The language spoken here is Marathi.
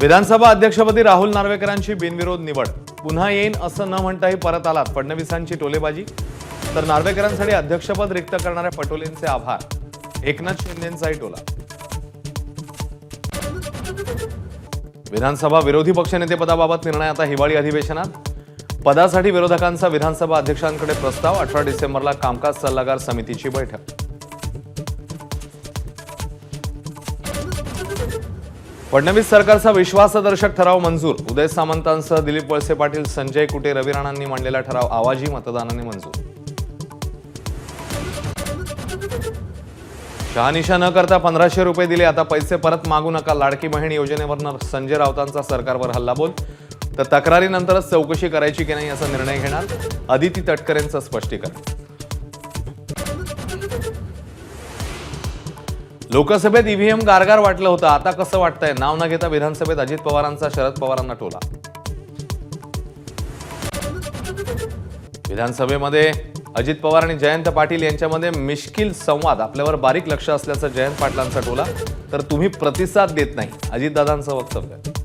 विधानसभा अध्यक्षपदी राहुल नार्वेकरांची बिनविरोध निवड. पुन्हा येईन असं न म्हणताही परत आलात. फडणवीसांची टोलेबाजी. तर नार्वेकरांसाठी अध्यक्षपद रिक्त करणाऱ्या पटोलेंचे आभार. एकनाथ शिंदेंचाही टोला. विधानसभा विरोधी पक्षनेतेपदाबाबत निर्णय आता हिवाळी अधिवेशनात. पदासाठी विरोधकांचा विधानसभा अध्यक्षांकडे प्रस्ताव. 18 डिसेंबरला कामकाज सल्लागार समितीची बैठक. फडणवीस सरकारचा विश्वासदर्शक ठराव मंजूर. उदय सामंतांसह दिलीप वळसे पाटील, संजय कुटे, रवी राणांनी मांडलेला ठराव आवाजी मतदानाने मंजूर. शहानिशा न करता 1500 रुपये दिले, आता पैसे परत मागू नका. लाडकी बहीण योजनेवरनं संजय राऊतांचा सरकारवर हल्लाबोल. तर तक्रारीनंतरच चौकशी करायची की नाही असा निर्णय घेणार. अदिती तटकरेंचं स्पष्टीकरण. लोकसभेत ईव्हीएम गारगार वाटलं होतं, आता कसं वाटतंय? नाव न घेता विधानसभेत अजित पवारांचा शरद पवारांना टोला. विधानसभेमध्ये अजित पवार आणि जयंत पाटील यांच्यामध्ये मिश्किल संवाद. आपल्यावर बारीक लक्ष असल्याचं जयंत पाटलांचा टोला. तर तुम्ही प्रतिसाद देत नाही, अजितदादांचं वक्तव्य.